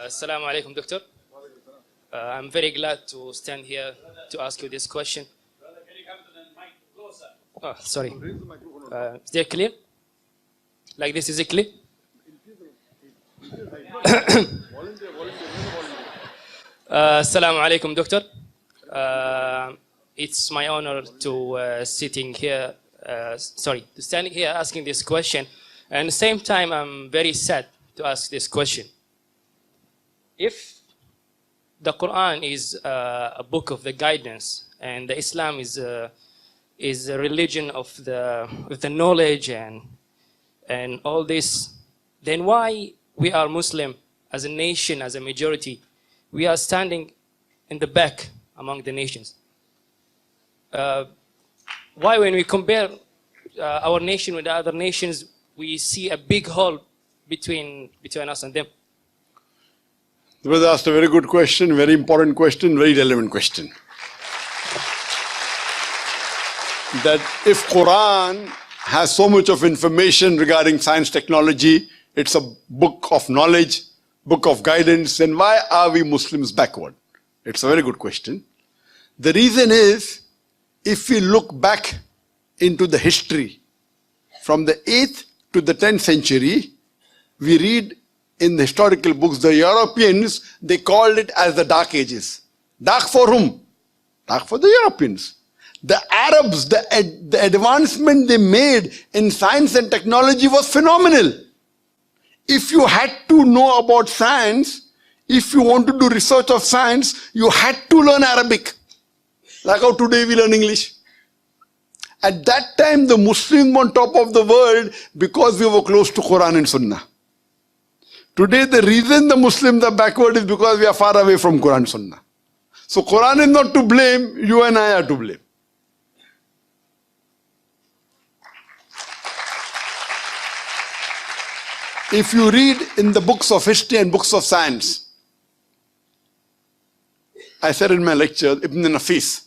Assalamu alaikum, Doctor. I'm very glad to stand here to ask you this question. Brother, can you come to the mic closer? Oh, sorry. Is that clear? Like this, is it clear? Assalamu alaikum, Doctor. It's my honor to standing here asking this question. And at the same time, I'm very sad to ask this question. If the Quran is a book of the guidance, and the Islam is a religion of the knowledge and all this, then why we are Muslim as a nation, as a majority, we are standing in the back among the nations? Why, when we compare our nation with the other nations, we see a big hole between us and them? The brother asked a very good question, very important question, very relevant question. That if Quran has so much of information regarding science, technology, it's a book of knowledge, book of guidance, then why are we Muslims backward? It's a very good question. The reason is, if we look back into the history, from the 8th to the 10th century, we read in the historical books, the Europeans, they called it as the Dark Ages. Dark for whom? Dark for the Europeans. The Arabs, the advancement they made in science and technology was phenomenal. If you had to know about science, if you want to do research of science, you had to learn Arabic. Like how today we learn English. At that time, the Muslims were on top of the world because we were close to Quran and Sunnah. Today, the reason the Muslims are backward is because we are far away from Quran and Sunnah. So Quran is not to blame, you and I are to blame. If you read in the books of history and books of science, I said in my lecture, Ibn Nafis.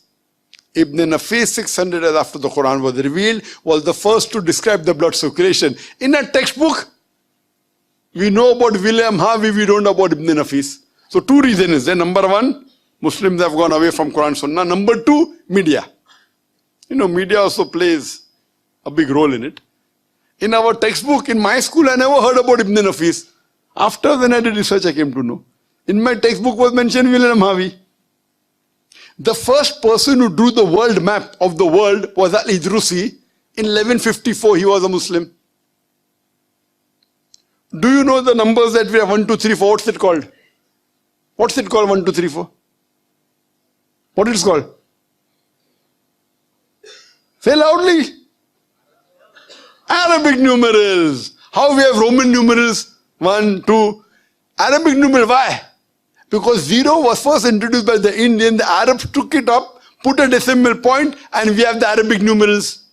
Ibn Nafis, 600 years after the Quran was revealed, was the first to describe the blood circulation. In a textbook, we know about William Harvey, we don't know about Ibn Nafis. So two reasons is there. Number one, Muslims have gone away from Quran Sunnah. Number two, media. You know, media also plays a big role in it. In our textbook, in my school, I never heard about Ibn Nafis. After when I did research, I came to know. In my textbook was mentioned William Harvey. The first person who drew the world map of the world was Al-Idrusi. In 1154, he was a Muslim. Do you know the numbers that we have? 1, 2, 3, 4. What's it called? What's it called? 1, 2, 3, 4. What is it called? Say loudly. Arabic numerals. How we have Roman numerals? 1, 2. Arabic numeral. Why? Because 0 was first introduced by the Indian. The Arabs took it up, put a decimal point, and we have the Arabic numerals.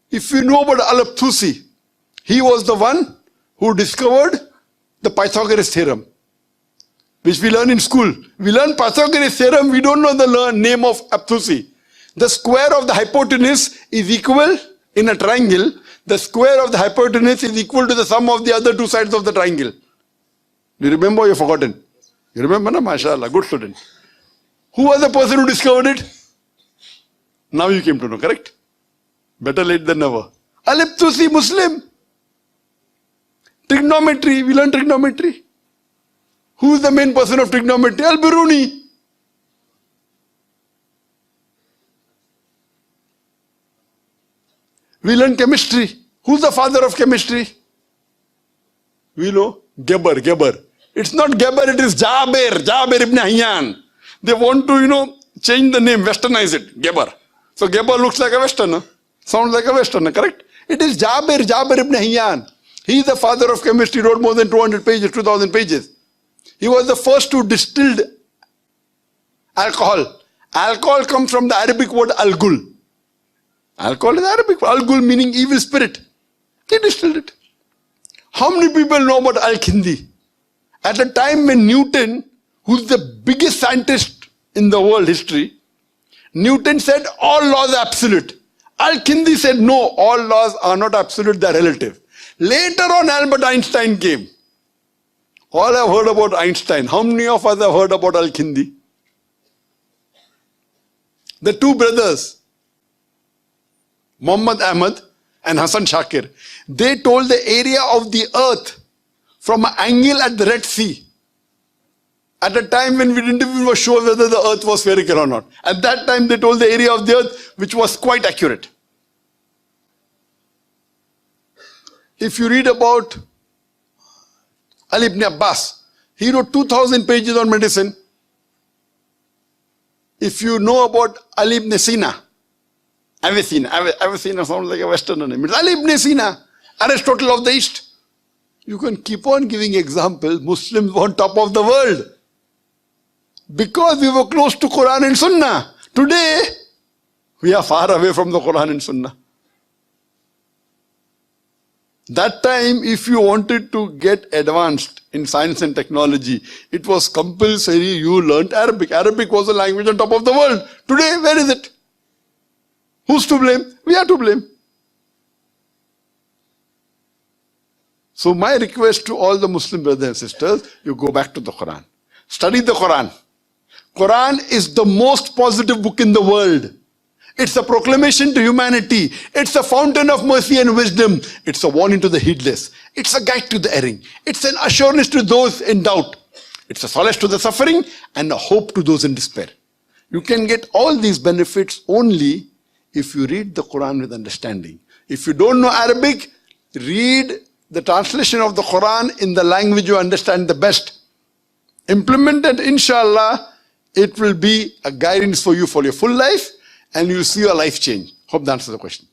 If you know about Al-Tusi, he was the one who discovered the Pythagoras theorem, which we learn in school. We learn Pythagoras theorem, we don't know the name of Al-Tusi. The square of the hypotenuse is equal in a triangle. The square of the hypotenuse is equal to the sum of the other two sides of the triangle. Do you remember or you've forgotten? You remember, na? MashaAllah, good student. Who was the person who discovered it? Now you came to know, correct? Better late than never. Al-Tusi, Muslim. Trigonometry, we learn trigonometry. Who is the main person of trigonometry? Al-Biruni. We learn chemistry. Who's the father of chemistry? We know. Geber. It's not Geber, it is Jabir ibn Hayyan. They want to, change the name, westernize it. Geber. So Geber looks like a westerner. Sounds like a westerner, correct? It is Jabir ibn Hayyan. He is the father of chemistry, wrote more than 200 pages, 2000 pages. He was the first who distilled alcohol. Alcohol comes from the Arabic word al-gul. Alcohol is Arabic. Al-gul meaning evil spirit. He distilled it. How many people know about Al-Kindi? At the time when Newton, who's the biggest scientist in the world history, Newton said all laws are absolute. Al-Kindi said no, all laws are not absolute, they are relative. Later on, Albert Einstein came. All have heard about Einstein. How many of us have heard about Al-Kindi? The two brothers, Muhammad Ahmad and Hassan Shakir, they told the area of the earth from an angle at the Red Sea. At a time when we didn't even sure whether the earth was spherical or not. At that time they told the area of the earth which was quite accurate. If you read about Ali ibn Abbas, he wrote 2,000 pages on medicine. If you know about Ali ibn Sina, Avicenna sounds like a Westerner name. It's Ali ibn Sina, Aristotle of the East. You can keep on giving examples. Muslims were on top of the world because we were close to Quran and Sunnah. Today, we are far away from the Quran and Sunnah. That time, if you wanted to get advanced in science and technology, it was compulsory you learnt Arabic. Arabic was a language on top of the world. Today, where is it? Who's to blame? We are to blame. So my request to all the Muslim brothers and sisters, you go back to the Quran. Study the Quran. Quran is the most positive book in the world. It's a proclamation to humanity. It's a fountain of mercy and wisdom. It's a warning to the heedless. It's a guide to the erring. It's an assurance to those in doubt. It's a solace to the suffering and a hope to those in despair. You can get all these benefits only if you read the Quran with understanding. If you don't know Arabic, read the translation of the Quran in the language you understand the best. Implement it, inshallah, it will be a guidance for you for your full life and you'll see your life change. Hope that answers the question.